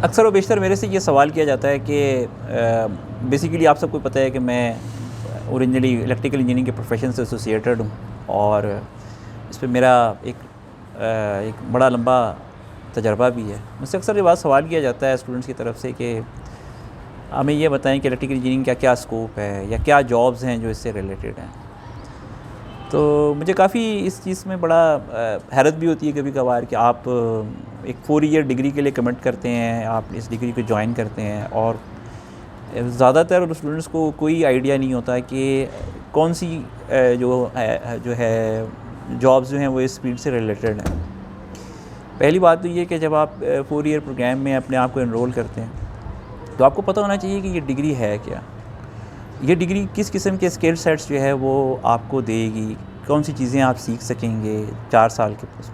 اکثر و بیشتر میرے سے یہ سوال کیا جاتا ہے کہ بیسیکلی آپ سب کو پتہ ہے کہ میں اوریجنلی الیکٹریکل انجینئرنگ کے پروفیشن سے ایسوسیٹڈ ہوں، اور اس پہ میرا ایک بڑا لمبا تجربہ بھی ہے۔ مجھ سے اکثر یہ بات سوال کیا جاتا ہے اسٹوڈنٹس کی طرف سے کہ ہمیں یہ بتائیں کہ الیکٹریکل انجینئرنگ کا کیا اسکوپ ہے یا کیا جابز ہیں جو اس سے ریلیٹڈ ہیں۔ تو مجھے کافی اس چیز میں بڑا حیرت بھی ہوتی ہے کبھی کبھار کہ آپ ایک 4 ایئر ڈگری کے لیے کمٹ کرتے ہیں، آپ اس ڈگری کو جوائن کرتے ہیں، اور زیادہ تر اسٹوڈنٹس کو کوئی آئیڈیا نہیں ہوتا کہ کون سی جو ہے جابز جو ہیں وہ اس فیلڈ سے ریلیٹڈ ہیں۔ پہلی بات تو یہ کہ جب آپ 4 ایئر پروگرام میں اپنے آپ کو انرول کرتے ہیں تو آپ کو پتہ ہونا چاہیے کہ یہ ڈگری ہے کیا، یہ ڈگری کس قسم کے اسکل سیٹس جو ہے وہ آپ کو دے گی، کون سی چیزیں آپ سیکھ سکیں گے 4 سال کے پاس۔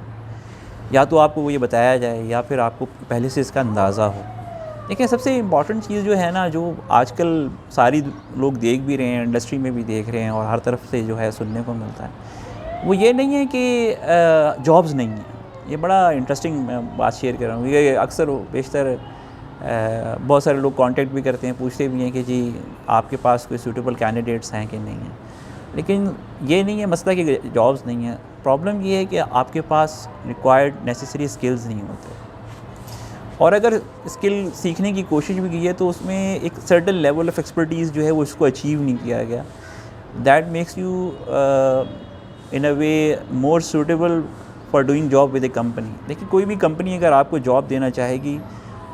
یا تو آپ کو وہ یہ بتایا جائے یا پھر آپ کو پہلے سے اس کا اندازہ ہو۔ دیکھیں، سب سے امپورٹنٹ چیز جو ہے نا، جو آج کل ساری لوگ دیکھ بھی رہے ہیں، انڈسٹری میں بھی دیکھ رہے ہیں اور ہر طرف سے جو ہے سننے کو ملتا ہے، وہ یہ نہیں ہے کہ جابز نہیں ہیں۔ یہ بڑا انٹرسٹنگ میں بات شیئر کر رہا ہوں۔ یہ اکثر و بیشتر بہت سارے لوگ کانٹیکٹ بھی کرتے ہیں، پوچھتے بھی ہیں کہ جی آپ کے پاس کوئی سوٹیبل کینڈیڈیٹس ہیں کہ نہیں ہیں۔ لیکن یہ نہیں ہے مسئلہ کہ جابز نہیں ہیں، پرابلم یہ ہے کہ آپ کے پاس ریکوائرڈ نیسیسری اسکلز نہیں ہوتے، اور اگر اسکل سیکھنے کی کوشش بھی کی ہے تو اس میں ایک سرٹن لیول آف ایکسپرٹیز جو ہے وہ اس کو اچیو نہیں کیا گیا۔ That makes you in a way more suitable for doing job with a company. دیکھیے، کوئی بھی کمپنی اگر آپ کو جاب دینا چاہے گی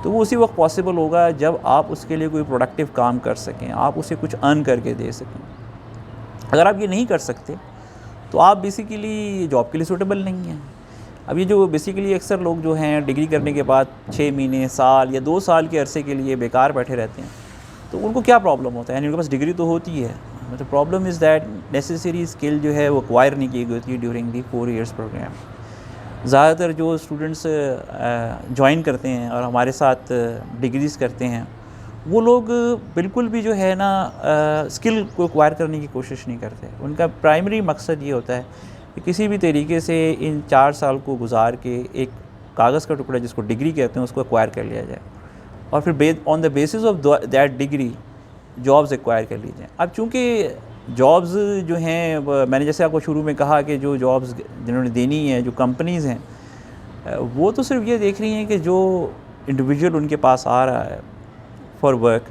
تو وہ اسی وقت پاسبل ہوگا جب آپ اس کے لیے کوئی پروڈکٹیو کام کر سکیں، آپ اسے کچھ ارن کر کے دے سکیں۔ اگر آپ یہ نہیں کر سکتے تو آپ بیسیکلی جاب کے لیے سوٹیبل نہیں ہیں۔ اب یہ جو بیسیکلی اکثر لوگ جو ہیں ڈگری کرنے کے بعد 6 مہینے، سال یا 2 سال کے عرصے کے لیے بیکار بیٹھے رہتے ہیں، تو ان کو کیا پرابلم ہوتا ہے؟ یعنی ان کے پاس ڈگری تو ہوتی ہے، مطلب problem is that necessary skill جو ہے وہ ایکوائر نہیں کی گئی ہوتی ہے ڈیورنگ دی 4 ایئرس پروگرام۔ زیادہ تر جو اسٹوڈنٹس جوائن کرتے ہیں اور ہمارے ساتھ ڈگریز کرتے ہیں، وہ لوگ بالکل بھی جو ہے نا اسکل کو ایکوائر کرنے کی کوشش نہیں کرتے۔ ان کا پرائمری مقصد یہ ہوتا ہے کہ کسی بھی طریقے سے ان 4 سال کو گزار کے ایک کاغذ کا ٹکڑا جس کو ڈگری کہتے ہیں اس کو ایکوائر کر لیا جائے، اور پھر on the basis of that degree jobs acquire کر لی جائیں۔ اب چونکہ جابز جو ہیں، میں نے جیسے آپ کو شروع میں کہا کہ جو جابز جنہوں نے دینی ہے، جو کمپنیز ہیں، وہ تو صرف یہ دیکھ رہی ہیں کہ جو انڈیویجول ان کے پاس آ رہا ہے فار ورک،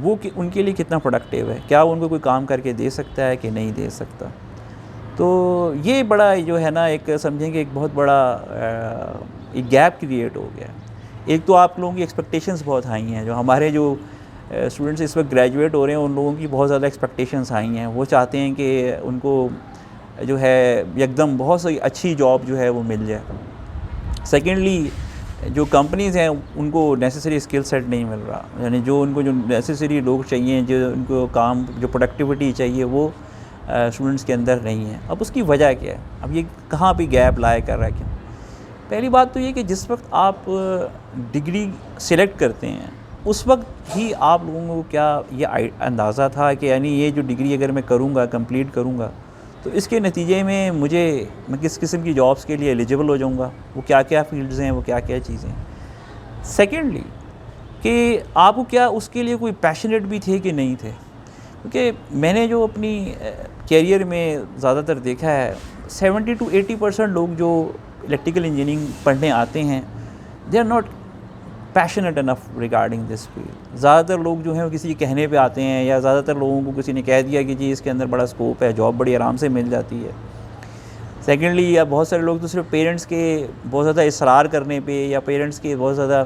وہ ان کے لیے کتنا پروڈکٹیو ہے، کیا ان کو کوئی کام کر کے دے سکتا ہے کہ نہیں دے سکتا۔ تو یہ بڑا جو ہے نا ایک سمجھیں کہ ایک بہت بڑا ایک گیپ کریٹ ہو گیا ہے۔ ایک تو آپ لوگوں کی ایکسپیکٹیشنز بہت ہائی ہیں، جو ہمارے جو اسٹوڈنٹس اس وقت گریجویٹ ہو رہے ہیں ان لوگوں کی بہت زیادہ ایکسپیکٹیشنز ہائی ہیں۔ وہ چاہتے ہیں کہ ان کو جو ہے یکدم بہت سی اچھی جاب جو ہے وہ مل جائے۔ سیکنڈلی، جو کمپنیز ہیں ان کو نیسیسری اسکل سیٹ نہیں مل رہا، یعنی جو ان کو جو نیسیسری لوگ چاہیے، جو ان کو کام جو پروڈکٹیوٹی چاہیے وہ اسٹوڈنٹس کے اندر نہیں ہے۔ اب اس کی وجہ کیا ہے؟ اب یہ کہاں پہ گیپ لائے کر رہا ہے؟ کیوں؟ پہلی بات تو یہ کہ جس وقت آپ ڈگری سلیکٹ کرتے ہیں اس وقت ہی آپ لوگوں کو کیا یہ اندازہ تھا کہ یعنی یہ جو ڈگری اگر میں کروں گا، کمپلیٹ کروں گا، تو اس کے نتیجے میں میں کس قسم کی جابس کے لیے ایلیجبل ہو جاؤں گا، وہ کیا کیا فیلڈز ہیں، وہ کیا کیا چیزیں ہیں۔ سیکنڈلی، کہ آپ کو کیا اس کے لیے کوئی پیشنیٹ بھی تھے کہ نہیں تھے، کیونکہ میں نے جو اپنی کیریئر میں زیادہ تر دیکھا ہے 70 to 80% لوگ جو الیکٹریکل انجینئرنگ پڑھنے آتے ہیں they are not passionate enough regarding this field. زیادہ تر لوگ جو ہیں وہ کسی کے کہنے پہ آتے ہیں، یا زیادہ تر لوگوں کو کسی نے کہہ دیا کہ جی اس کے اندر بڑا اسکوپ ہے، جاب بڑی آرام سے مل جاتی ہے۔ سیکنڈلی، یا بہت سارے لوگ تو صرف پیرنٹس کے بہت زیادہ اصرار کرنے پہ، یا پیرنٹس کے بہت زیادہ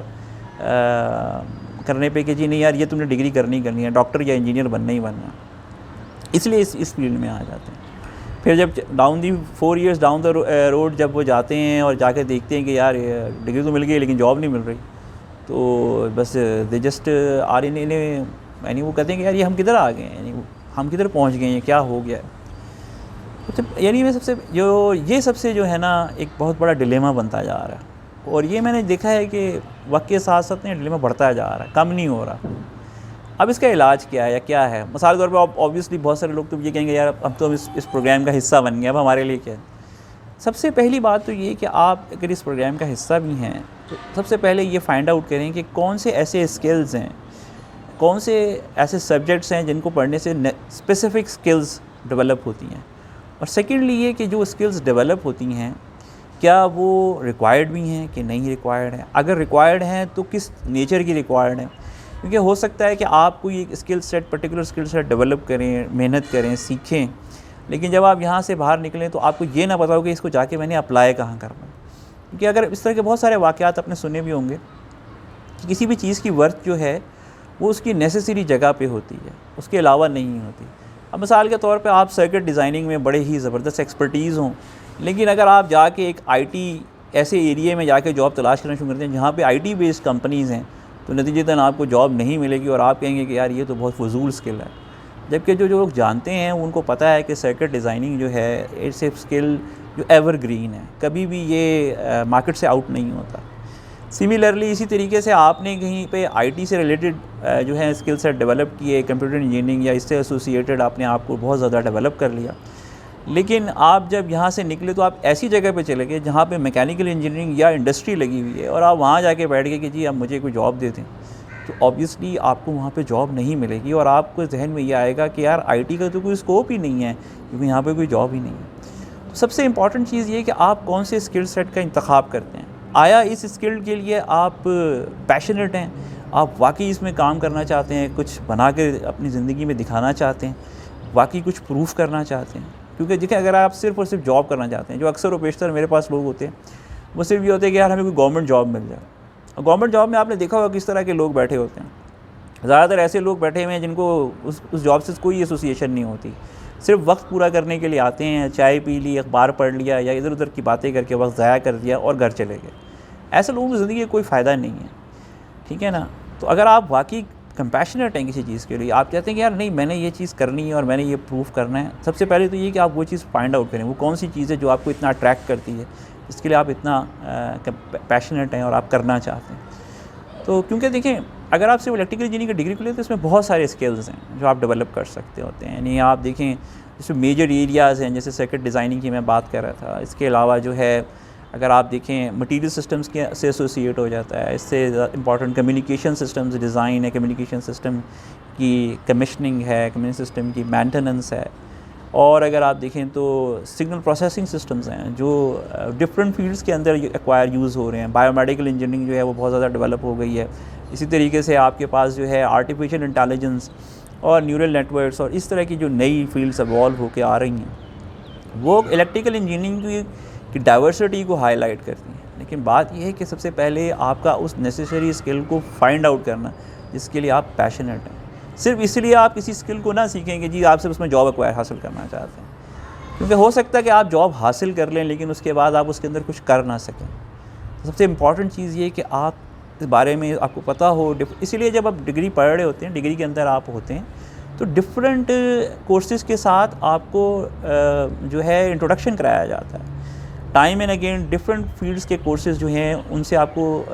کرنے پہ کہ جی نہیں یار یہ تم نے ڈگری کرنی ہے، ڈاکٹر یا انجینئر بننا ہی بننا، اس لیے اس فیلڈ میں آ جاتے ہیں۔ پھر جب 4 ایئرس ڈاؤن دا روڈ جب وہ جاتے ہیں اور جا کے دیکھتے ہیں کہ یار ڈگری تو مل گئی لیکن جاب نہیں مل رہی، تو بس دے جسٹ آر ان یعنی وہ کہتے ہیں کہ یار یہ ہم کدھر آ گئے ہیں، یعنی ہم کدھر پہنچ گئے ہیں، کیا ہو گیا ہے۔ یعنی میں سب سے جو ہے نا ایک بہت بڑا ڈیلیما بنتا جا رہا ہے، اور یہ میں نے دیکھا ہے کہ وقت کے ساتھ ساتھ ڈیلیما بڑھتا جا رہا ہے، کم نہیں ہو رہا۔ اب اس کا علاج کیا ہے یا کیا ہے؟ مثال کے طور پہ آبویسلی بہت سارے لوگ تو یہ کہیں گے یار اب تو ہم اس پروگرام کا حصہ بن گئے، اب ہمارے لیے کیا ہے؟ سب سے پہلی بات تو یہ کہ آپ اگر اس پروگرام کا حصہ بھی ہیں تو سب سے پہلے یہ فائنڈ آؤٹ کریں کہ کون سے ایسے اسکلز ہیں، کون سے ایسے سبجیکٹس ہیں جن کو پڑھنے سے اسپیسیفک اسکلز ڈیولپ ہوتی ہیں، اور سیکنڈلی یہ کہ جو اسکلز ڈیولپ ہوتی ہیں کیا وہ ریکوائرڈ بھی ہیں کہ نہیں ریکوائرڈ ہیں، اگر ریکوائرڈ ہیں تو کس نیچر کی ریکوائرڈ ہیں، کیونکہ ہو سکتا ہے کہ آپ کوئی ایک skill set particular skill set develop کریں، محنت کریں، سیکھیں، لیکن جب آپ یہاں سے باہر نکلیں تو آپ کو یہ نہ پتا ہو کہ اس کو جا کے میں نے اپلائی کہاں کرنا ہے. کیونکہ اگر اس طرح کے بہت سارے واقعات آپ نے سنے بھی ہوں گے کہ کسی بھی چیز کی ورتھ جو ہے وہ اس کی نیسیسری جگہ پہ ہوتی ہے، اس کے علاوہ نہیں ہوتی. اب مثال کے طور پہ آپ سرکٹ ڈیزائننگ میں بڑے ہی زبردست ایکسپرٹیز ہوں، لیکن اگر آپ جا کے ایک آئی ٹی ایسے ایریے میں جا کے جاب تلاش کرنا شروع کرتے ہیں جہاں پہ آئی ٹی بیسڈ کمپنیز ہیں، تو نتیجتاً آپ کو جاب نہیں ملے گی اور آپ کہیں گے کہ یار یہ تو بہت فضول اسکل ہے. جبکہ جو لوگ جانتے ہیں ان کو پتہ ہے کہ سرکٹ ڈیزائننگ جو ہے اٹس اے اسکل جو ایور گرین ہے، کبھی بھی یہ مارکیٹ سے آؤٹ نہیں ہوتا. سملرلی اسی طریقے سے آپ نے کہیں پہ آئی ٹی سے ریلیٹڈ جو ہے اسکل سیٹ ڈیولپ کیے، کمپیوٹر انجینئرنگ یا اس سے ایسوسیٹڈ آپ نے آپ کو بہت زیادہ ڈیولپ کر لیا، لیکن آپ جب یہاں سے نکلے تو آپ ایسی جگہ پہ چلے گئے جہاں پہ میکینیکل انجینئرنگ یا انڈسٹری لگی ہوئی ہے اور آپ وہاں جا کے بیٹھ گئے کہ جی اب مجھے کوئی جاب دے دیں، تو آبویسلی آپ کو وہاں پہ جاب نہیں ملے گی اور آپ کو ذہن میں یہ آئے گا کہ یار آئی ٹی کا تو کوئی اسکوپ ہی نہیں ہے کیونکہ یہاں پہ کوئی جاب ہی نہیں ہے. تو سب سے امپورٹنٹ چیز یہ کہ آپ کون سے اسکل سیٹ کا انتخاب کرتے ہیں. آیا اس اسکل کے لیے آپ پیشنیٹ ہیں، آپ واقعی اس میں کام کرنا چاہتے ہیں، کچھ بنا کے اپنی زندگی میں دکھانا چاہتے ہیں، واقعی کچھ پروف کرنا چاہتے ہیں. کیونکہ دیکھیں اگر آپ صرف اور صرف جاب کرنا چاہتے ہیں، جو اکثر و بیشتر میرے پاس لوگ ہوتے ہیں وہ صرف یہ ہوتے ہیں کہ یار ہمیں کوئی گورنمنٹ جاب مل جائے. اور گورنمنٹ جاب میں آپ نے دیکھا ہوگا کس طرح کے لوگ بیٹھے ہوتے ہیں. زیادہ تر ایسے لوگ بیٹھے ہوئے ہیں جن کو اس جاب سے کوئی ایسوسیشن نہیں ہوتی، صرف وقت پورا کرنے کے لیے آتے ہیں، چائے پی لی، اخبار پڑھ لیا یا ادھر ادھر کی باتیں کر کے وقت ضائع کر دیا اور گھر چلے گئے. ایسے لوگوں کی زندگی کا کوئی فائدہ نہیں ہے، ٹھیک ہے نا. تو اگر آپ واقعی کمپیشنیٹ ہیں کسی چیز کے لیے، آپ چاہتے ہیں کہ یار نہیں میں نے یہ چیز کرنی ہے اور میں نے یہ پروف کرنا ہے، سب سے پہلے تو یہ کہ آپ وہ چیز فائنڈ آؤٹ کریں، وہ کون سی چیز ہے جو آپ کو اتنا اٹریکٹ کرتی ہے، اس کے لیے آپ اتنا پیشنیٹ ہیں اور آپ کرنا چاہتے ہیں. تو کیونکہ دیکھیں اگر آپ صرف الیکٹریکل انجینئرنگ کی ڈگری کو لیں تو اس میں بہت سارے اسکلز ہیں جو آپ ڈیولپ کر سکتے ہوتے ہیں. یعنی آپ دیکھیں اس میں میجر ایریاز ہیں جیسے سرکٹ ڈیزائننگ کی میں بات کر رہا تھا، اس کے علاوہ جو ہے اگر آپ دیکھیں مٹیریل سسٹمز کے سے ایسوسیٹ ہو جاتا ہے، اس سے امپورٹنٹ کمیونیکیشن سسٹمز ڈیزائن ہے، کمیونیکیشن سسٹم کی کمیشننگ ہے، کمیونیکیشن سسٹم کی مینٹیننس ہے. اور اگر آپ دیکھیں تو سگنل پروسیسنگ سسٹمز ہیں جو ڈفرینٹ فیلڈس کے اندر ایکوائر یوز ہو رہے ہیں. بایو میڈیکل انجینئرنگ جو ہے وہ بہت زیادہ ڈیولپ ہو گئی ہے. اسی طریقے سے آپ کے پاس جو ہے آرٹیفیشل انٹیلیجنس اور نیورل نیٹ ورکس اور اس طرح کی جو نئی فیلڈس ایوالو ہو کے آ رہی ہیں وہ الیکٹریکل انجینئرنگ کی ڈائیورسٹی کو ہائی لائٹ کرتی ہیں. لیکن بات یہ ہے کہ سب سے پہلے آپ کا اس نیسیسری اسکل کو فائنڈ آؤٹ کرنا جس کے لیے آپ پیشنیٹ ہیں. صرف اس لیے آپ کسی اسکل کو نہ سیکھیں کہ جی آپ صرف اس میں جاب ایکوائر حاصل کرنا چاہتے ہیں، کیونکہ ہو سکتا ہے کہ آپ جاب حاصل کر لیں لیکن اس کے بعد آپ اس کے اندر کچھ کر نہ سکیں. سب سے امپورٹنٹ چیز یہ کہ آپ اس بارے میں آپ کو پتہ ہو. اسی لیے جب آپ ڈگری پڑھ رہے ہوتے ہیں، ڈگری کے اندر آپ ہوتے ہیں تو ڈفرینٹ کورسز کے ساتھ آپ کو جو ہے انٹروڈکشن کرایا جاتا ہے. Time and again different fields کے کورسز جو ہیں ان سے آپ کو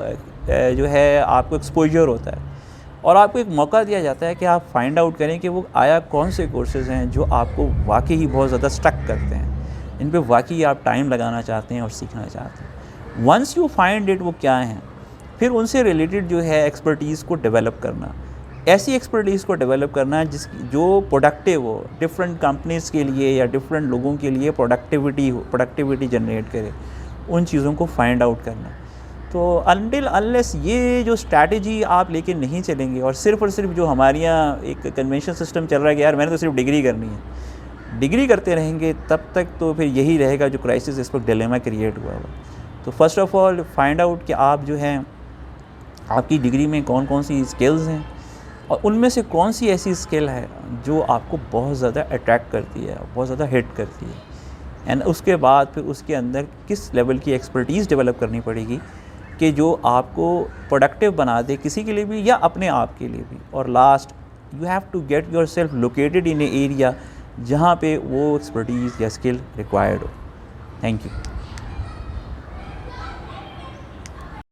جو ہے آپ کو ایکسپوجر ہوتا ہے اور آپ کو ایک موقع دیا جاتا ہے کہ آپ فائنڈ آؤٹ کریں کہ وہ آیا کون سے کورسز ہیں جو آپ کو واقعی ہی بہت زیادہ اسٹک کرتے ہیں، ان پہ واقعی آپ ٹائم لگانا چاہتے ہیں اور سیکھنا چاہتے ہیں. ونس یو فائنڈ اٹ وہ کیا ہیں، پھر ان سے ریلیٹڈ جو ہے ایکسپرٹیز کو ڈیولپ کرنا، ایسی ایکسپرٹیز کو ڈیولپ کرنا جو پروڈکٹیو ہو ڈفرینٹ کمپنیز کے لیے یا ڈفرینٹ لوگوں کے لیے پروڈکٹیوٹی جنریٹ کرے، ان چیزوں کو فائنڈ آؤٹ کرنا. تو انٹل انلیس یہ جو اسٹریٹجی آپ لے کے نہیں چلیں گے اور صرف جو ہمارے یہاں ایک کنونشن سسٹم چل رہا ہے کہ یار میں نے تو صرف ڈگری کرنی ہے، ڈگری کرتے رہیں گے تب تک تو پھر یہی رہے گا جو کرائسس اس وقت ڈیلیما کریٹ ہوا ہوا. تو first of all find out کہ آپ جو ہیں آپ کی ڈگری میں کون کون سی اسکلز ہیں اور ان میں سے کون سی ایسی اسکل ہے جو آپ کو بہت زیادہ اٹریکٹ کرتی ہے، بہت زیادہ ہٹ کرتی ہے. اینڈ اس کے بعد پھر اس کے اندر کس لیول کی ایکسپرٹیز ڈیولپ کرنی پڑے گی کہ جو آپ کو پروڈکٹیو بنا دے کسی کے لیے بھی یا اپنے آپ کے لیے بھی. اور last you have to get yourself located in a area جہاں پہ وہ ایکسپرٹیز یا اسکل ریکوائرڈ ہو. Thank you.